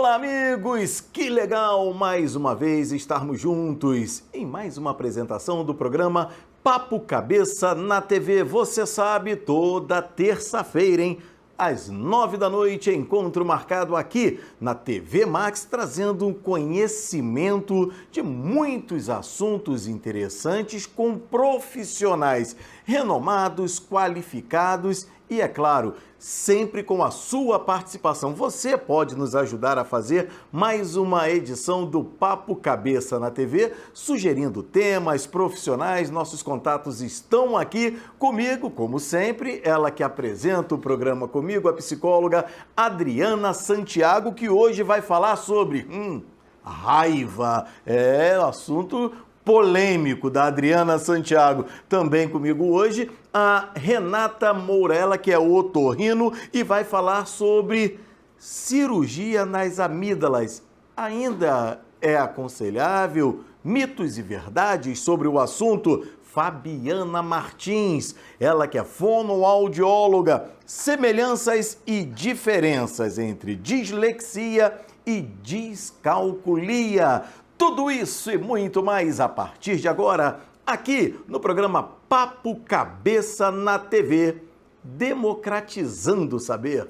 Olá, amigos! Que legal mais uma vez estarmos juntos em mais uma apresentação do programa Papo Cabeça na TV. Você sabe, toda terça-feira, hein? Às 9 da noite, encontro marcado aqui na TV Max, trazendo um conhecimento de muitos assuntos interessantes com profissionais renomados, qualificados e, é claro, sempre com a sua participação. Você pode nos ajudar a fazer mais uma edição do Papo Cabeça na TV, sugerindo temas, profissionais. Nossos contatos estão aqui comigo, como sempre, ela que apresenta o programa comigo, a psicóloga Adriana Santiago, que hoje vai falar sobre raiva. É assunto polêmico da Adriana Santiago. Também comigo hoje a Renata Mourella, que é otorrino e vai falar sobre cirurgia nas amígdalas. Ainda é aconselhável? Mitos e verdades sobre o assunto? Fabiana Martins, ela que é fonoaudióloga. Semelhanças e diferenças entre dislexia e descalculia. Tudo isso e muito mais a partir de agora, aqui no programa Papo Cabeça na TV, democratizando o saber.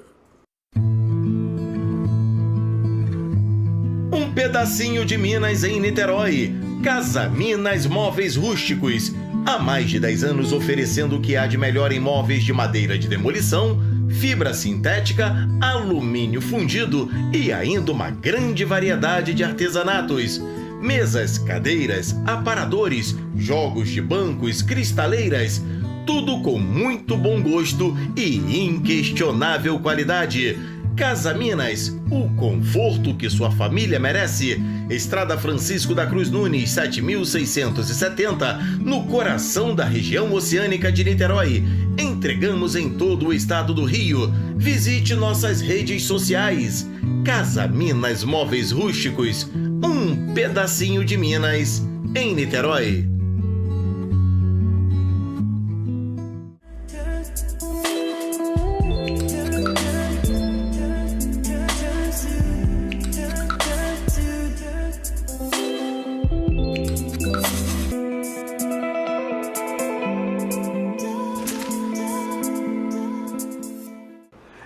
Um pedacinho de Minas em Niterói. Casa Minas Móveis Rústicos. Há mais de 10 anos oferecendo o que há de melhor em móveis de madeira de demolição, fibra sintética, alumínio fundido e ainda uma grande variedade de artesanatos. Mesas, cadeiras, aparadores, jogos de bancos, cristaleiras, tudo com muito bom gosto e inquestionável qualidade. Casa Minas, o conforto que sua família merece. Estrada Francisco da Cruz Nunes, 7670, no coração da região oceânica de Niterói. Entregamos em todo o estado do Rio. Visite nossas redes sociais. Casa Minas Móveis Rústicos, um pedacinho de Minas em Niterói.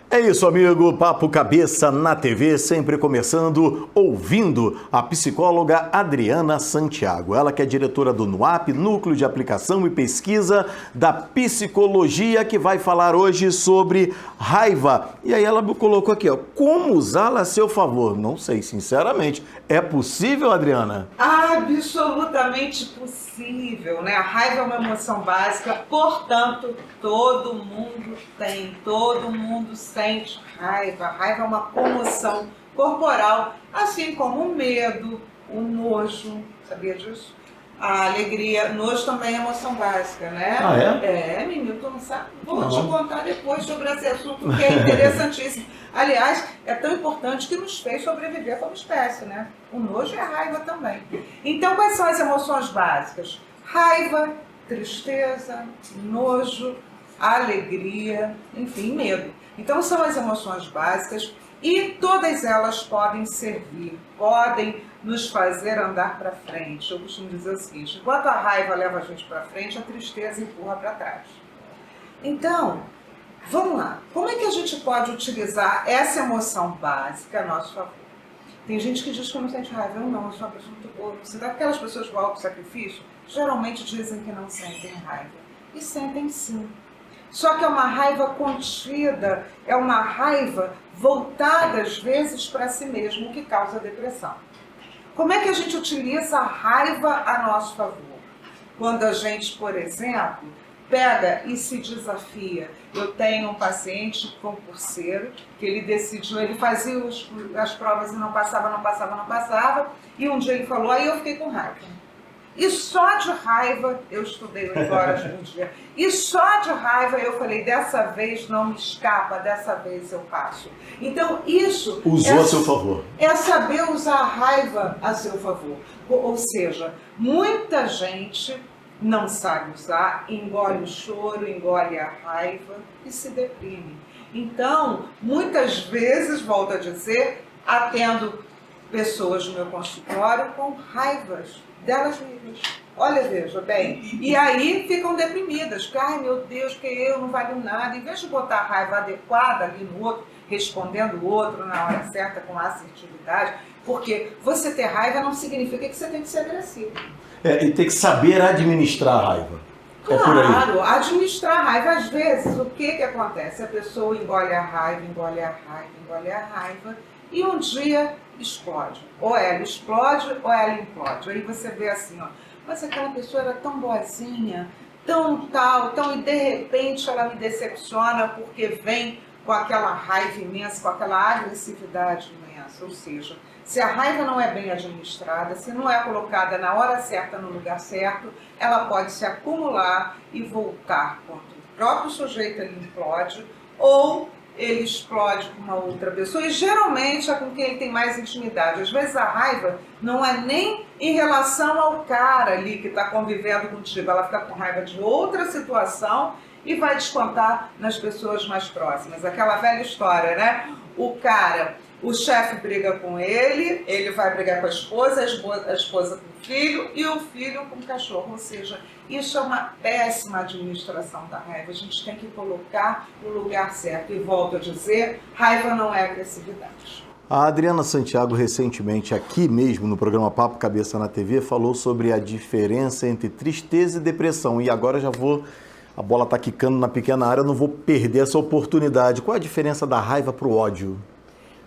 É isso, amigo. Papo Cabeça na TV, sempre começando ouvindo a psicóloga Adriana Santiago. Ela que é diretora do NUAP, Núcleo de Aplicação e Pesquisa da Psicologia, que vai falar hoje sobre raiva. E aí ela colocou aqui, ó, como usá-la a seu favor. Não sei, sinceramente. É possível, Adriana? Absolutamente possível, né? A raiva é uma emoção básica, portanto, todo mundo tem, todo mundo sente raiva. A raiva é uma comoção corporal, assim como o medo, o nojo, sabia disso? A alegria, nojo também é emoção básica, né? Ah, é? É, menino, tu não sabe? Vou te contar depois sobre esse assunto, que é interessantíssimo. Aliás, é tão importante que nos fez sobreviver como espécie, né? O nojo e a raiva também. Então, quais são as emoções básicas? Raiva, tristeza, nojo, alegria, enfim, medo. Então, são as emoções básicas e todas elas podem servir, podem nos fazer andar para frente. Eu costumo dizer o seguinte, enquanto a raiva leva a gente para frente, a tristeza empurra para trás. Então, vamos lá. Como é que a gente pode utilizar essa emoção básica a nosso favor? Tem gente que diz que não sente raiva. Eu não, eu sou uma pessoa muito boa. Você dá aquelas pessoas do auto-sacrifício, geralmente dizem que não sentem raiva. E sentem sim. Só que é uma raiva contida, é uma raiva voltada às vezes para si mesmo, o que causa depressão. Como é que a gente utiliza a raiva a nosso favor? Quando a gente, por exemplo, pega e se desafia. Eu tenho um paciente concurseiro que ele decidiu, ele fazia as provas e não passava, e um dia ele falou, aí eu fiquei com raiva. E só de raiva, eu estudei 8 horas por dia, e só de raiva eu falei, dessa vez não me escapa, dessa vez eu passo. Então isso... Usou a seu favor. É saber usar a raiva a seu favor. Ou seja, muita gente não sabe usar, engole o choro, engole a raiva e se deprime. Então, muitas vezes, volto a dizer, atendo pessoas no meu consultório com raivas delas mesmas. Olha, veja bem. E aí ficam deprimidas. Que, ai, meu Deus, que eu não valho nada. Em vez de botar a raiva adequada ali no outro, respondendo o outro na hora certa, com assertividade, porque você ter raiva não significa que você tem que ser agressivo. E tem que saber administrar a raiva. Claro, administrar a raiva. Às vezes, o que acontece? A pessoa engole a raiva, engole a raiva, engole a raiva, e um dia explode. Ou ela explode, ou ela implode. Aí você vê assim, ó, mas aquela pessoa era tão boazinha, tão tal, e de repente ela me decepciona porque vem com aquela raiva imensa, com aquela agressividade imensa. Ou seja, se a raiva não é bem administrada, se não é colocada na hora certa, no lugar certo, ela pode se acumular e voltar contra o próprio sujeito, ele implode, ou ele explode com uma outra pessoa, e geralmente é com quem ele tem mais intimidade. Às vezes a raiva não é nem em relação ao cara ali que está convivendo contigo, ela fica com raiva de outra situação e vai descontar nas pessoas mais próximas. Aquela velha história, né? O chefe briga com ele, ele vai brigar com a esposa com o filho e o filho com o cachorro. Ou seja, isso é uma péssima administração da raiva. A gente tem que colocar no lugar certo. E volto a dizer, raiva não é agressividade. A Adriana Santiago, recentemente, aqui mesmo no programa Papo Cabeça na TV, falou sobre a diferença entre tristeza e depressão. E agora a bola está quicando na pequena área, eu não vou perder essa oportunidade. Qual é a diferença da raiva para o ódio?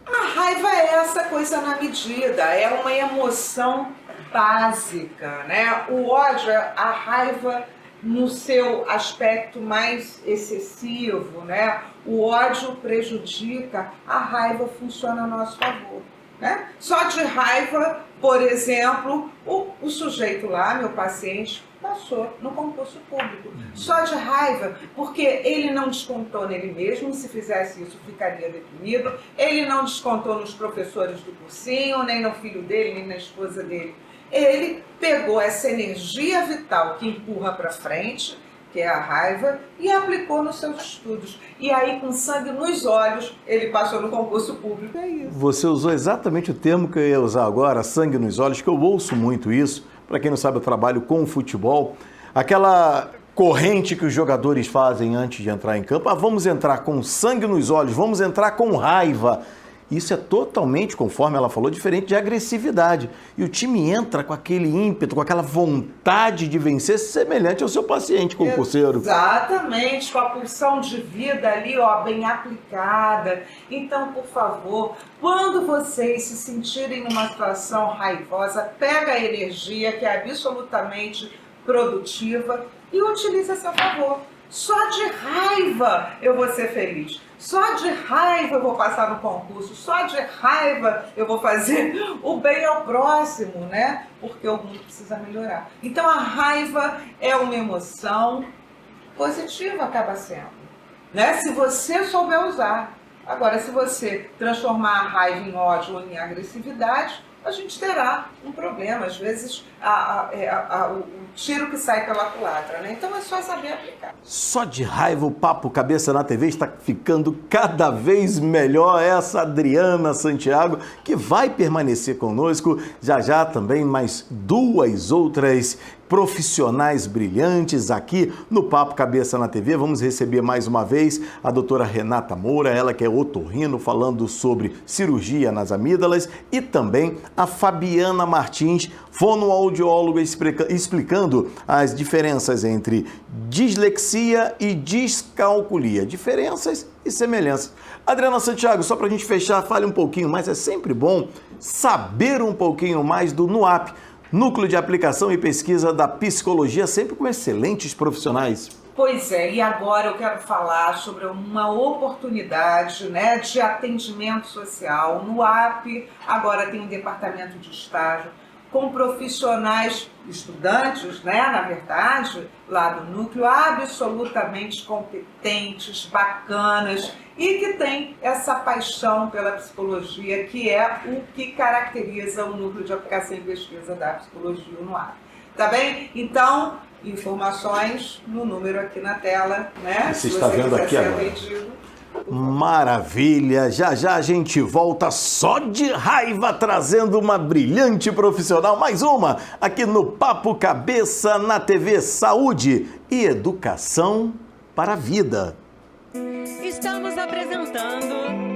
A raiva é essa coisa na medida, é uma emoção básica, né? O ódio, a raiva no seu aspecto mais excessivo, né? O ódio prejudica, a raiva funciona a nosso favor, né? Só de raiva, por exemplo, o sujeito lá, meu paciente, passou no concurso público. Só de raiva, porque ele não descontou nele mesmo, se fizesse isso ficaria deprimido, ele não descontou nos professores do cursinho, nem no filho dele, nem na esposa dele. Ele pegou essa energia vital que empurra para frente, que é a raiva, e aplicou nos seus estudos. E aí, com sangue nos olhos, ele passou no concurso público. É isso. Você usou exatamente o termo que eu ia usar agora, sangue nos olhos, que eu ouço muito isso. Para quem não sabe, eu trabalho com futebol. Aquela corrente que os jogadores fazem antes de entrar em campo. Vamos entrar com sangue nos olhos, vamos entrar com raiva. Isso é totalmente, conforme ela falou, diferente de agressividade. E o time entra com aquele ímpeto, com aquela vontade de vencer, semelhante ao seu paciente concurseiro. Exatamente, com a pulsão de vida ali, ó, bem aplicada. Então, por favor, quando vocês se sentirem numa situação raivosa, pega a energia, que é absolutamente produtiva, e utilize a seu favor. Só de raiva eu vou ser feliz. Só de raiva eu vou passar no concurso. Só de raiva eu vou fazer o bem ao próximo, né? Porque o mundo precisa melhorar. Então a raiva é uma emoção positiva, acaba sendo, né? Se você souber usar. Agora, se você transformar a raiva em ódio ou em agressividade, a gente terá um problema. Às vezes, o tiro que sai pela culatra, né? Então é só saber aplicar. Só de raiva o Papo Cabeça na TV está ficando cada vez melhor. Essa Adriana Santiago, que vai permanecer conosco. Já também mais duas outras profissionais brilhantes aqui no Papo Cabeça na TV. Vamos receber mais uma vez a doutora Renata Moura, ela que é otorrino, falando sobre cirurgia nas amígdalas, e também a Fabiana Martins, fonoaudióloga, explicando as diferenças entre dislexia e descalculia, diferenças e semelhanças. Adriana Santiago, só para a gente fechar, fale um pouquinho mais, é sempre bom saber um pouquinho mais do NUAP, Núcleo de Aplicação e Pesquisa da Psicologia, sempre com excelentes profissionais. Pois é, e agora eu quero falar sobre uma oportunidade, né, de atendimento social. No NUAP agora tem um departamento de estágio com profissionais, estudantes, né, na verdade, lá do núcleo, absolutamente competentes, bacanas, e que tem essa paixão pela psicologia, que é o que caracteriza o Núcleo de Aplicação e Pesquisa da Psicologia, o NUAP. Tá bem? Então, informações no número aqui na tela, né? Você está vendo aqui agora. Maravilha! Já já a gente volta só de raiva trazendo uma brilhante profissional, mais uma, aqui no Papo Cabeça na TV Saúde e Educação para a Vida. Estamos apresentando...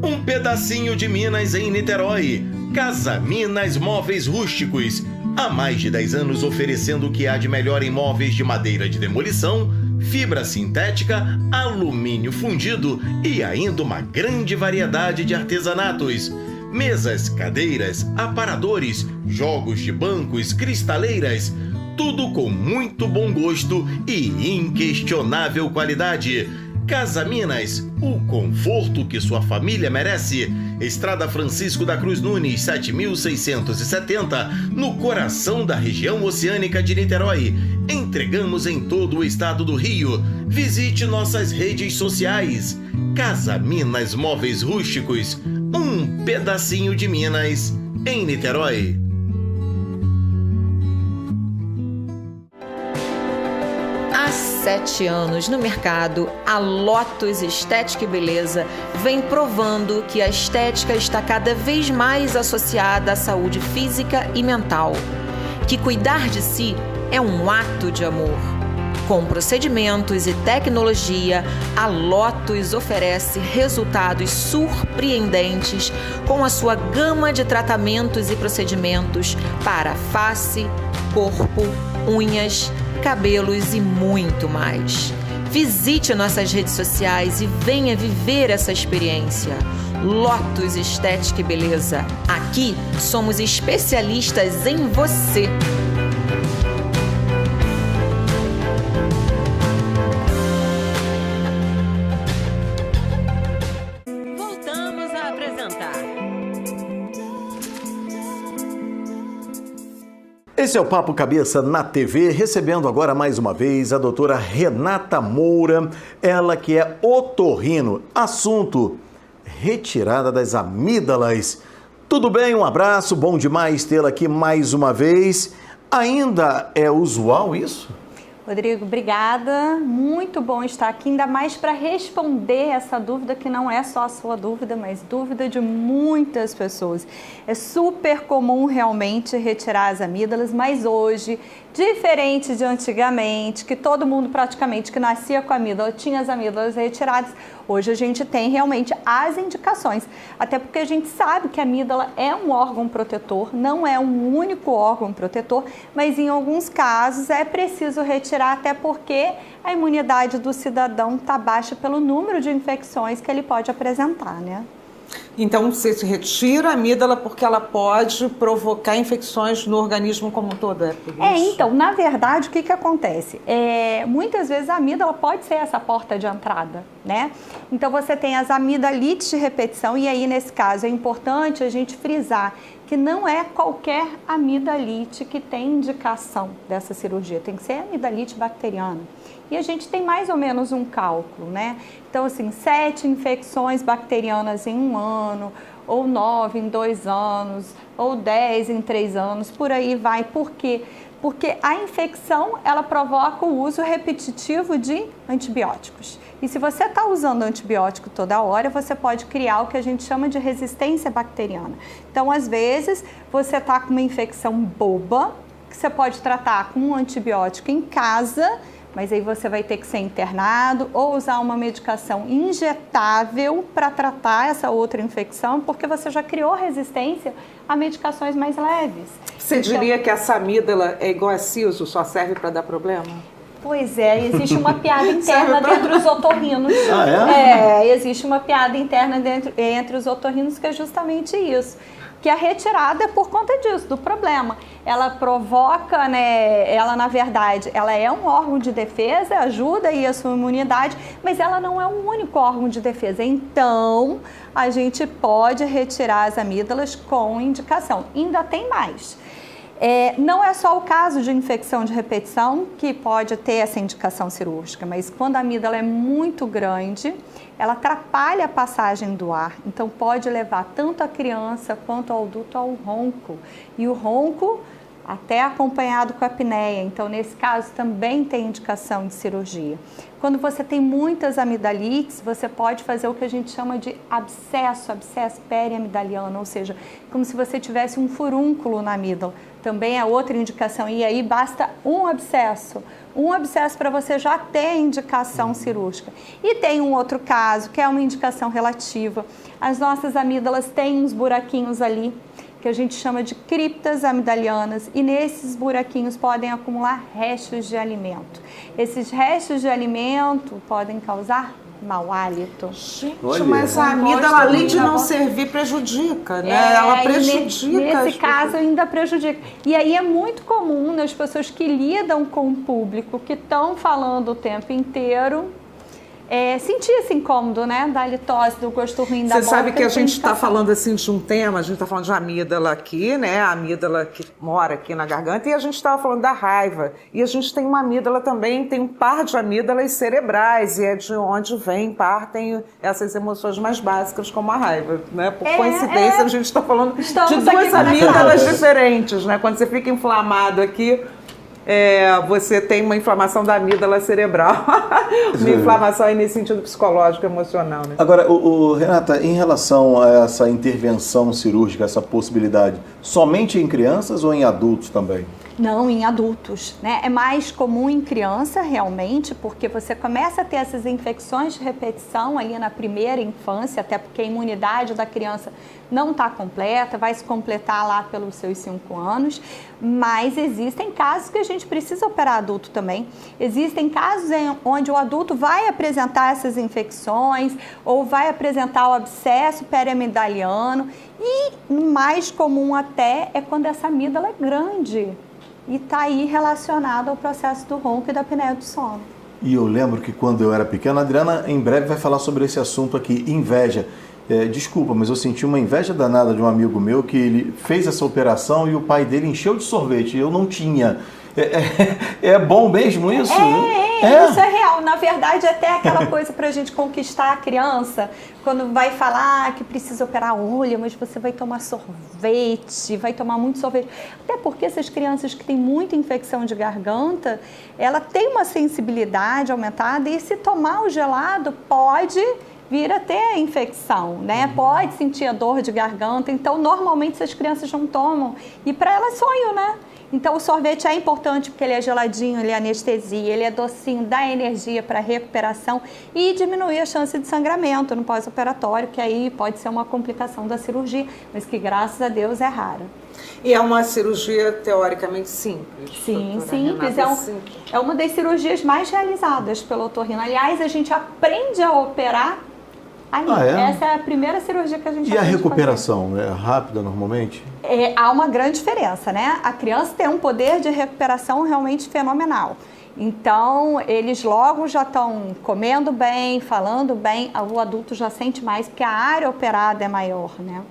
Um pedacinho de Minas em Niterói. Casa Minas Móveis Rústicos. Há mais de 10 anos oferecendo o que há de melhor em móveis de madeira de demolição, fibra sintética, alumínio fundido e ainda uma grande variedade de artesanatos. Mesas, cadeiras, aparadores, jogos de bancos, cristaleiras, tudo com muito bom gosto e inquestionável qualidade. Casa Minas, o conforto que sua família merece. Estrada Francisco da Cruz Nunes, 7670, no coração da região oceânica de Niterói. Entregamos em todo o estado do Rio. Visite nossas redes sociais. Casa Minas Móveis Rústicos, um pedacinho de Minas em Niterói. Há 7 anos no mercado, a Lotus Estética e Beleza vem provando que a estética está cada vez mais associada à saúde física e mental, que cuidar de si é um ato de amor. Com procedimentos e tecnologia, a Lotus oferece resultados surpreendentes com a sua gama de tratamentos e procedimentos para face, corpo, unhas, cabelos e muito mais. Visite nossas redes sociais e venha viver essa experiência. Lotus Estética e Beleza. Aqui somos especialistas em você. Voltamos a apresentar. Esse é o Papo Cabeça na TV, recebendo agora mais uma vez a doutora Renata Moura, ela que é otorrino. Assunto: retirada das amígdalas. Tudo bem? Um abraço, bom demais tê-la aqui mais uma vez. Ainda é usual isso? Rodrigo, obrigada. Muito bom estar aqui, ainda mais para responder essa dúvida que não é só a sua dúvida, mas dúvida de muitas pessoas. É super comum realmente retirar as amígdalas, mas hoje, diferente de antigamente, que todo mundo praticamente que nascia com a amígdala tinha as amígdalas retiradas, hoje a gente tem realmente as indicações, até porque a gente sabe que a amígdala é um órgão protetor, não é um único órgão protetor, mas em alguns casos é preciso retirar, até porque a imunidade do cidadão está baixa pelo número de infecções que ele pode apresentar, né? Então, você se retira a amígdala porque ela pode provocar infecções no organismo como um todo, é por isso? Então, na verdade, o que acontece? Muitas vezes a amígdala pode ser essa porta de entrada, né? Então, você tem as amidalites de repetição e aí, nesse caso, é importante a gente frisar que não é qualquer amidalite que tem indicação dessa cirurgia, tem que ser amidalite bacteriana. E a gente tem mais ou menos um cálculo, né? Então, assim, 7 infecções bacterianas em 1 ano, ou 9 em 2 anos, ou 10 em 3 anos, por aí vai. Por quê? Porque a infecção, ela provoca o uso repetitivo de antibióticos. E se você está usando antibiótico toda hora, você pode criar o que a gente chama de resistência bacteriana. Então, às vezes, você está com uma infecção boba, que você pode tratar com um antibiótico em casa, mas aí você vai ter que ser internado ou usar uma medicação injetável para tratar essa outra infecção, porque você já criou resistência a medicações mais leves. Você diria que essa amígdala é igual a siso, só serve para dar problema? Pois é, existe uma piada interna dentro dos otorrinos. Existe uma piada interna entre os otorrinos que é justamente isso. Que a retirada é por conta disso, do problema. Ela provoca, né, ela na verdade, ela é um órgão de defesa, ajuda aí a sua imunidade, mas ela não é um único órgão de defesa. Então, a gente pode retirar as amígdalas com indicação. Ainda tem mais. Não é só o caso de infecção de repetição que pode ter essa indicação cirúrgica, mas quando a amígdala é muito grande, ela atrapalha a passagem do ar, então pode levar tanto a criança quanto o adulto ao ronco. E o ronco até acompanhado com a apneia. Então, nesse caso, também tem indicação de cirurgia. Quando você tem muitas amidalites, você pode fazer o que a gente chama de abscesso periamidaliano, ou seja, como se você tivesse um furúnculo na amígdala. Também é outra indicação, e aí basta um abscesso para você já ter indicação cirúrgica. E tem um outro caso, que é uma indicação relativa. As nossas amígdalas têm uns buraquinhos ali, que a gente chama de criptas amidalianas, e nesses buraquinhos podem acumular restos de alimento. Esses restos de alimento podem causar mau hálito. Gente, mas a amígdala, além de não servir, prejudica, né? Ela prejudica. Nesse caso, ainda prejudica. E aí é muito comum nas pessoas que lidam com o público, que estão falando o tempo inteiro, sentir esse incômodo, né? Da halitose, do gosto ruim da boca. Você sabe que a gente está falando assim de um tema, a gente está falando de amígdala aqui, né? A amígdala que mora aqui na garganta, e a gente estava falando da raiva. E a gente tem uma amígdala também, tem um par de amígdalas cerebrais, e é de onde partem essas emoções mais básicas, como a raiva, né? Por coincidência, a gente está falando de duas amígdalas diferentes, né? Quando você fica inflamado aqui, você tem uma inflamação da amígdala cerebral. Uma inflamação aí nesse sentido psicológico, emocional, né? Agora, Renata, em relação a essa intervenção cirúrgica, essa possibilidade, somente em crianças ou em adultos também? Não, em adultos, né? É mais comum em criança, realmente, porque você começa a ter essas infecções de repetição ali na primeira infância, até porque a imunidade da criança não está completa, vai se completar lá pelos seus 5 anos, mas existem casos que a gente precisa operar adulto também. Existem casos onde o adulto vai apresentar essas infecções ou vai apresentar o abscesso periamidaliano, e mais comum até é quando essa amígdala é grande e está aí relacionado ao processo do ronco e da apneia do sono. E eu lembro que quando eu era pequeno, a Adriana em breve vai falar sobre esse assunto aqui, inveja. Desculpa, mas eu senti uma inveja danada de um amigo meu que ele fez essa operação e o pai dele encheu de sorvete, eu não tinha. É bom mesmo isso? Isso é real. Na verdade, até aquela coisa para a gente conquistar a criança, quando vai falar que precisa operar olho, mas você vai tomar sorvete, vai tomar muito sorvete. Até porque essas crianças que têm muita infecção de garganta, ela tem uma sensibilidade aumentada, e se tomar o gelado pode vir a ter infecção, né? Pode sentir a dor de garganta. Então, normalmente, essas crianças não tomam. E para elas, sonho, né? Então, o sorvete é importante porque ele é geladinho, ele é anestesia, ele é docinho, dá energia para recuperação e diminuir a chance de sangramento no pós-operatório, que aí pode ser uma complicação da cirurgia, mas que, graças a Deus, é rara. E é uma cirurgia teoricamente simples? Sim, simples. É uma das cirurgias mais realizadas pelo otorrino. Aliás, a gente aprende a operar aí. Essa é a primeira cirurgia que a gente aprende. E a recuperação é rápida normalmente? Há uma grande diferença, né? A criança tem um poder de recuperação realmente fenomenal. Então, eles logo já estão comendo bem, falando bem, o adulto já sente mais, porque a área operada é maior, né?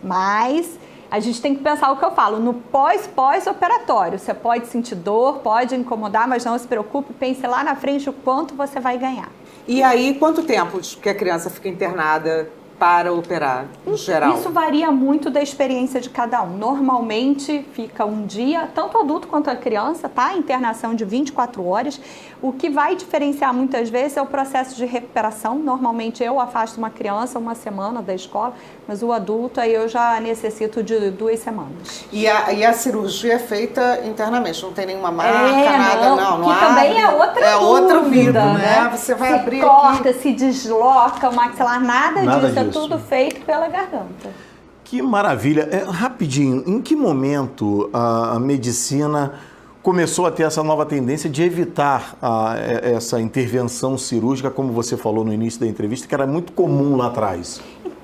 Mas a gente tem que pensar o que eu falo, no pós-operatório. Você pode sentir dor, pode incomodar, mas não se preocupe, pense lá na frente o quanto você vai ganhar. E aí, quanto tempo que a criança fica internada para operar, em geral? Isso varia muito da experiência de cada um. Normalmente fica um dia, tanto adulto quanto a criança, tá? Internação de 24 horas. O que vai diferenciar muitas vezes é o processo de recuperação. Normalmente eu afasto uma criança uma semana da escola, mas o adulto aí eu já necessito de 2 semanas. E a cirurgia é feita internamente, não tem nenhuma marca, nada, não que também é outra dúvida, né? Você vai abrir corta, aqui. se desloca o maxilar, nada disso. É tudo feito pela garganta. Que maravilha. Rapidinho, em que momento a medicina começou a ter essa nova tendência de evitar essa intervenção cirúrgica, como você falou no início da entrevista, que era muito comum lá atrás?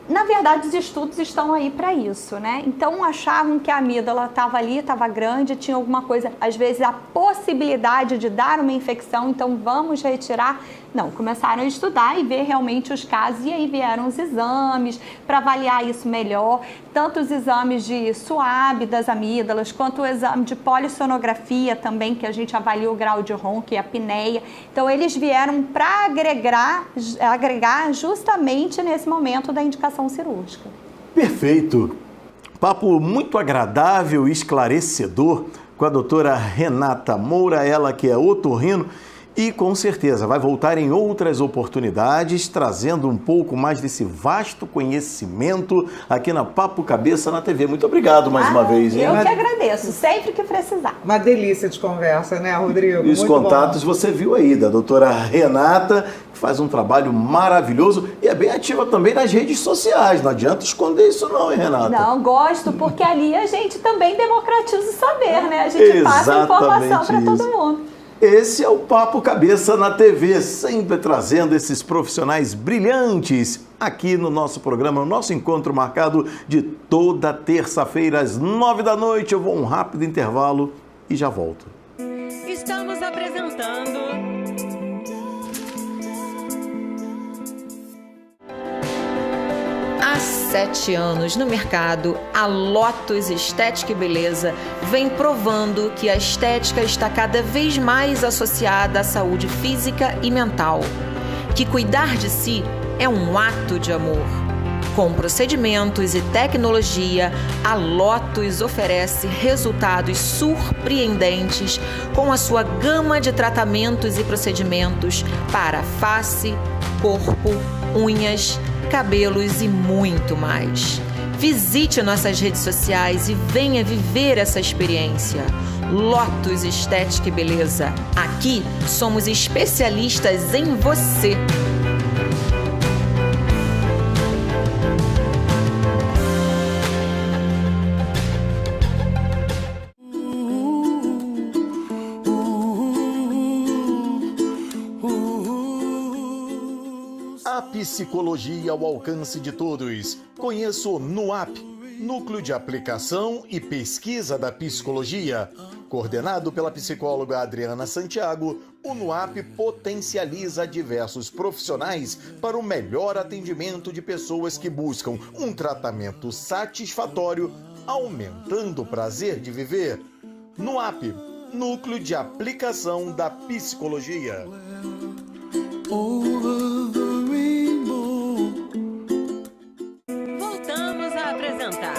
Na verdade, os estudos estão aí para isso, né? Então, achavam que a amígdala estava ali, estava grande, tinha alguma coisa, às vezes a possibilidade de dar uma infecção, então vamos retirar. Não, começaram a estudar e ver realmente os casos, e aí vieram os exames para avaliar isso melhor, tanto os exames de SWAB das amígdalas, quanto o exame de polissonografia também, que a gente avalia o grau de ronco e a apneia. Então, eles vieram para agregar justamente nesse momento da indicação cirúrgica. Perfeito. Papo muito agradável e esclarecedor com a doutora Renata Moura, ela que é otorrino, e com certeza vai voltar em outras oportunidades, trazendo um pouco mais desse vasto conhecimento aqui na Papo Cabeça na TV. Muito obrigado mais uma vez, hein? Eu que agradeço, sempre que precisar. Uma delícia de conversa, né, Rodrigo? E os contatos você viu aí, da doutora Renata, que faz um trabalho maravilhoso e é bem ativa também nas redes sociais. Não adianta esconder isso não, hein, Renata? Não, gosto, porque ali a gente também democratiza o saber, né? A gente passa informação para todo mundo. Esse é o Papo Cabeça na TV, sempre trazendo esses profissionais brilhantes aqui no nosso programa, no nosso encontro marcado de toda terça-feira às 9 da noite. Eu vou a um rápido intervalo e já volto. Estamos apresentando... Há 7 anos no mercado, a Lotus Estética e Beleza vem provando que a estética está cada vez mais associada à saúde física e mental. Que cuidar de si é um ato de amor. Com procedimentos e tecnologia, a Lotus oferece resultados surpreendentes com a sua gama de tratamentos e procedimentos para face, corpo, unhas, cabelos e muito mais. Visite nossas redes sociais e venha viver essa experiência. Lotus Estética e Beleza. Aqui somos especialistas em você. Psicologia ao alcance de todos. Conheça o NUAP, Núcleo de Aplicação e Pesquisa da Psicologia. Coordenado pela psicóloga Adriana Santiago, o NUAP potencializa diversos profissionais para o melhor atendimento de pessoas que buscam um tratamento satisfatório, aumentando o prazer de viver. NUAP, Núcleo de Aplicação da Psicologia. Voltamos a apresentar.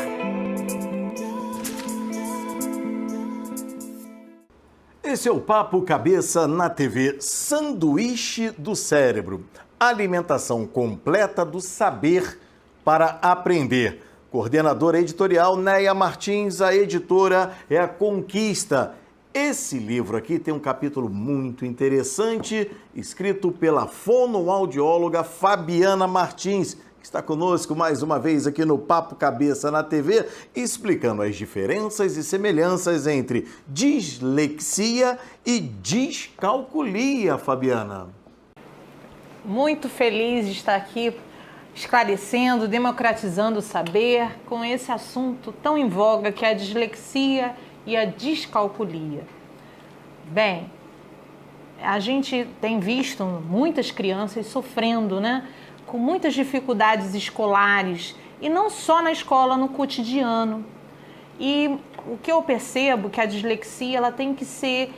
Esse é o Papo Cabeça na TV, Sanduíche do Cérebro. Alimentação completa do saber para aprender. Coordenadora editorial Néia Martins, a editora é a Conquista. Esse livro aqui tem um capítulo muito interessante, escrito pela fonoaudióloga Fabiana Martins, que está conosco mais uma vez aqui no Papo Cabeça na TV, explicando as diferenças e semelhanças entre dislexia e descalculia, Fabiana. Muito feliz de estar aqui esclarecendo, democratizando o saber com esse assunto tão em voga que é a dislexia e a descalculia. Bem, a gente tem visto muitas crianças sofrendo, né, com muitas dificuldades escolares, e não só na escola, no cotidiano. E o que eu percebo é que a dislexia ela tem que ser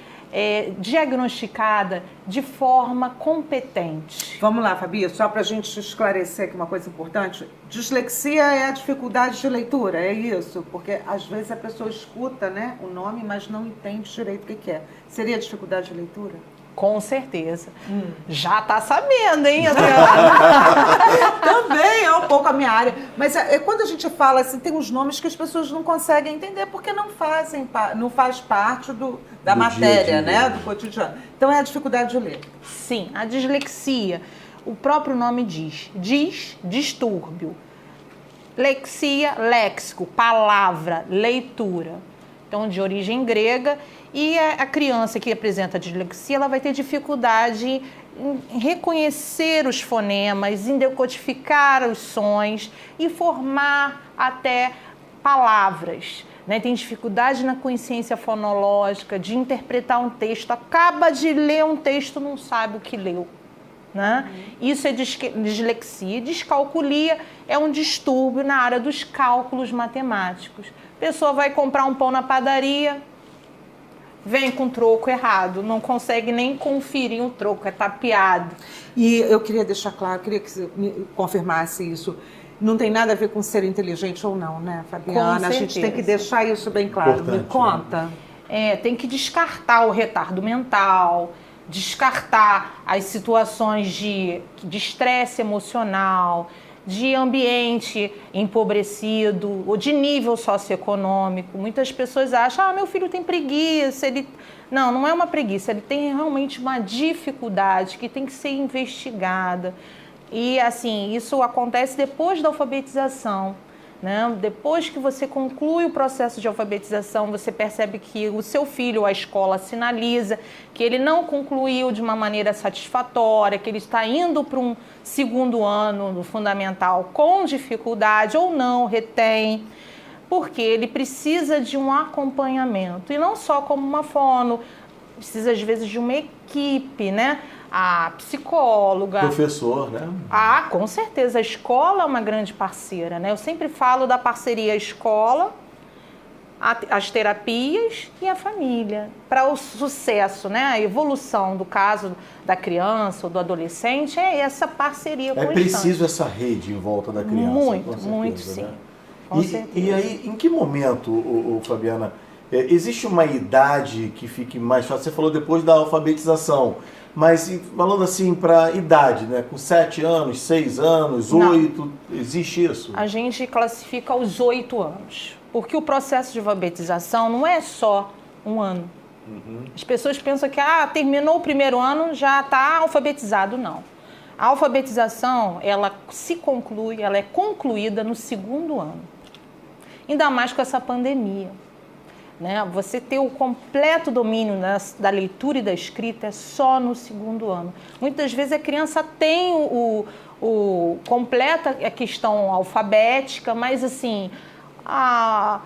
diagnosticada de forma competente. Vamos lá, Fabi, só para a gente esclarecer aqui uma coisa importante. Dislexia é a dificuldade de leitura, é isso? Porque às vezes a pessoa escuta, né, o nome, mas não entende direito o que é. Seria dificuldade de leitura? Com certeza. Já tá sabendo, hein, Adriana? Também é um pouco a minha área. Mas quando a gente fala assim, tem uns nomes que as pessoas não conseguem entender porque não faz parte da matéria, né, do cotidiano. Então é a dificuldade de ler. Sim, a dislexia, o próprio nome diz, distúrbio. Lexia, léxico, palavra, leitura. Então, de origem grega. E a criança que apresenta dislexia, ela vai ter dificuldade em reconhecer os fonemas, em decodificar os sons e formar até palavras, né? Tem dificuldade na consciência fonológica, de interpretar um texto. Acaba de ler um texto, não sabe o que leu, né? Isso é dislexia. Descalculia é um distúrbio na área dos cálculos matemáticos. A pessoa vai comprar um pão na padaria, vem com troco errado, não consegue nem conferir um troco, é tapeado. E eu queria deixar claro, queria que você me confirmasse isso. Não tem nada a ver com ser inteligente ou não, né, Fabiana? A gente tem que deixar isso bem claro. Importante, me conta. tem que descartar o retardo mental, descartar as situações de estresse emocional, de ambiente empobrecido ou de nível socioeconômico. Muitas pessoas acham, meu filho tem preguiça. Não, não é uma preguiça, ele tem realmente uma dificuldade que tem que ser investigada. E assim, isso acontece depois da alfabetização. Né? Depois que você conclui o processo de alfabetização, você percebe que o seu filho, a escola sinaliza que ele não concluiu de uma maneira satisfatória, que ele está indo para um segundo ano no fundamental com dificuldade ou não retém, porque ele precisa de um acompanhamento, e não só como uma fono, precisa às vezes de uma equipe, né? A psicóloga. Professor, né? Com certeza. A escola é uma grande parceira, né? Eu sempre falo da parceria escola, as terapias e a família. Para o sucesso, né? A evolução do caso da criança ou do adolescente é essa parceria constante. É preciso essa rede em volta da criança. Muito, com certeza, muito, né? sim. Com certeza. E aí, em que momento, Fabiana, existe uma idade que fique mais fácil? Você falou depois da alfabetização. Mas falando assim para idade, né? Com 7 anos, 6 anos, 8, existe isso? A gente classifica aos 8 anos. Porque o processo de alfabetização não é só um ano. As pessoas pensam que terminou o primeiro ano, já está alfabetizado. Não. A alfabetização, ela se conclui, ela é concluída no segundo ano. Ainda mais com essa pandemia. Né? Você ter o completo domínio da leitura e da escrita é só no segundo ano. Muitas vezes a criança tem completa a questão alfabética, mas assim, a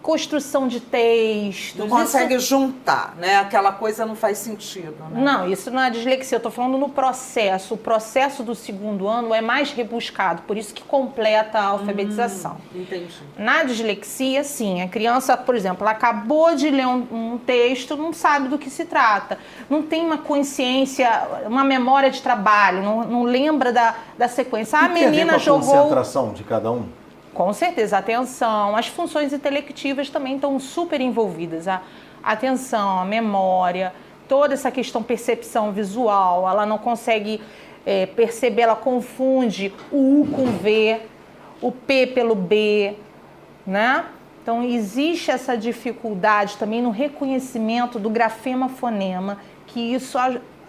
construção de textos... Não consegue juntar, né? Aquela coisa não faz sentido, né? Não, isso não é dislexia, eu estou falando no processo. O processo do segundo ano é mais rebuscado, por isso que completa a alfabetização. Entendi. Na dislexia, sim, a criança, por exemplo, ela acabou de ler um texto, não sabe do que se trata, não tem uma consciência, uma memória de trabalho, não lembra da sequência. A menina jogou... a concentração de cada um? Com certeza, a atenção, as funções intelectivas também estão super envolvidas. A atenção, a memória, toda essa questão percepção visual, ela não consegue perceber, ela confunde o U com V, o P pelo B, né? Então, existe essa dificuldade também no reconhecimento do grafema-fonema, que isso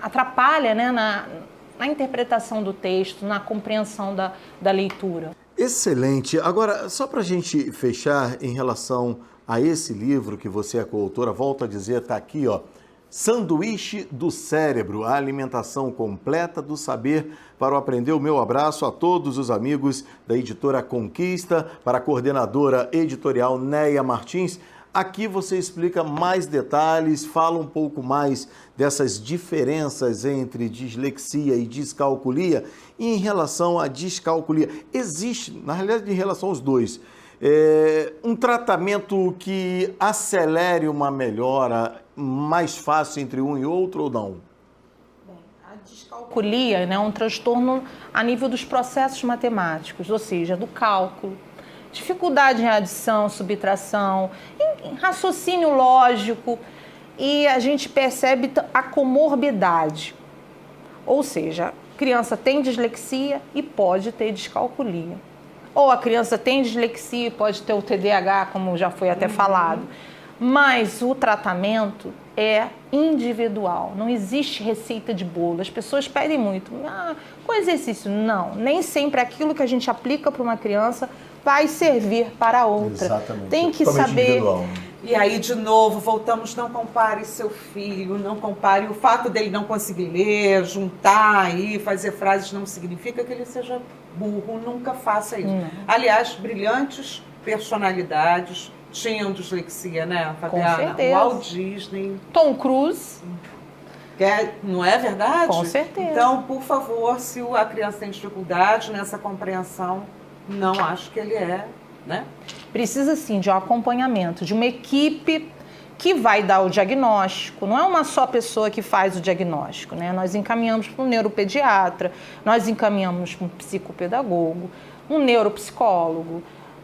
atrapalha, né, na interpretação do texto, na compreensão da leitura. Excelente. Agora, só para a gente fechar em relação a esse livro que você é coautora, volto a dizer, está aqui, ó, Sanduíche do Cérebro, a alimentação completa do saber para o aprender. O meu abraço a todos os amigos da editora Conquista, para a coordenadora editorial Néia Martins. Aqui você explica mais detalhes, fala um pouco mais dessas diferenças entre dislexia e descalculia. E em relação à descalculia, existe, na realidade, em relação aos dois, um tratamento que acelere uma melhora mais fácil entre um e outro ou não? A descalculia, né, é um transtorno a nível dos processos matemáticos, ou seja, do cálculo. Dificuldade em adição, subtração, em raciocínio lógico, e a gente percebe a comorbidade. Ou seja, a criança tem dislexia e pode ter descalculia. Ou a criança tem dislexia e pode ter o TDAH, como já foi até falado. Mas o tratamento é individual, não existe receita de bolo. As pessoas pedem muito, com exercício. Não, nem sempre aquilo que a gente aplica para uma criança vai servir para outra. Exatamente. Tem que saber. E aí, de novo, voltamos, não compare seu filho, não compare. O fato dele não conseguir ler, juntar aí, fazer frases não significa que ele seja burro, nunca faça isso. Aliás, brilhantes personalidades tinham dislexia, né, Fabiana? Com certeza. Walt Disney. Tom Cruise. Não é verdade? Com certeza. Então, por favor, se a criança tem dificuldade nessa compreensão, não acho que ele né? Precisa, sim, de um acompanhamento, de uma equipe que vai dar o diagnóstico. Não é uma só pessoa que faz o diagnóstico, né? Nós encaminhamos para um neuropediatra, nós encaminhamos para um psicopedagogo, um neuropsicólogo,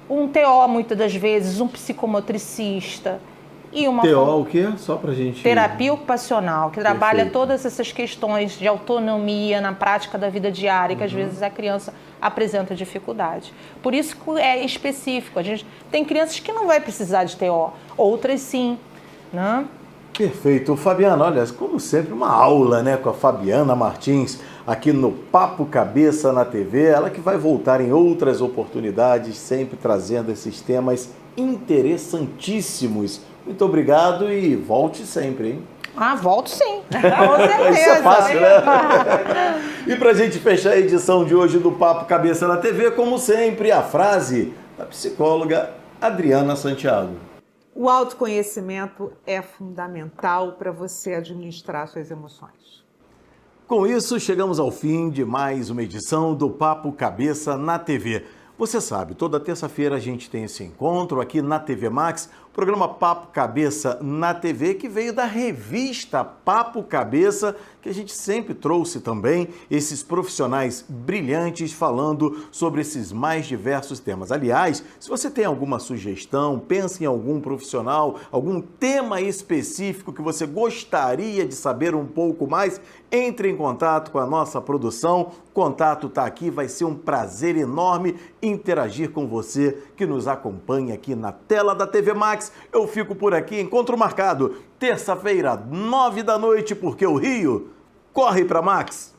um TO, muitas das vezes, um psicomotricista. E uma TO o quê? Só pra gente... Terapia ocupacional, que trabalha Perfeito. todas essas questões de autonomia na prática da vida diária, que às vezes a criança apresenta dificuldade. Por isso que é específico. A gente tem crianças que não vai precisar de TO, outras sim, né? Perfeito. Fabiana, olha, como sempre, uma aula, né, com a Fabiana Martins, aqui no Papo Cabeça na TV, ela que vai voltar em outras oportunidades, sempre trazendo esses temas interessantíssimos. Muito obrigado e volte sempre, hein? Ah, volto sim, com certeza. Isso é fácil, né? E pra gente fechar a edição de hoje do Papo Cabeça na TV, como sempre, a frase da psicóloga Adriana Santiago. O autoconhecimento é fundamental para você administrar suas emoções. Com isso, chegamos ao fim de mais uma edição do Papo Cabeça na TV. Você sabe, toda terça-feira a gente tem esse encontro aqui na TV Max, o programa Papo Cabeça na TV, que veio da revista Papo Cabeça, que a gente sempre trouxe também esses profissionais brilhantes falando sobre esses mais diversos temas. Aliás, se você tem alguma sugestão, pensa em algum profissional, algum tema específico que você gostaria de saber um pouco mais, entre em contato com a nossa produção. O contato está aqui, vai ser um prazer enorme interagir com você que nos acompanha aqui na tela da TV Max. Eu fico por aqui, encontro marcado, terça-feira, 9 da noite, porque o Rio corre para Max.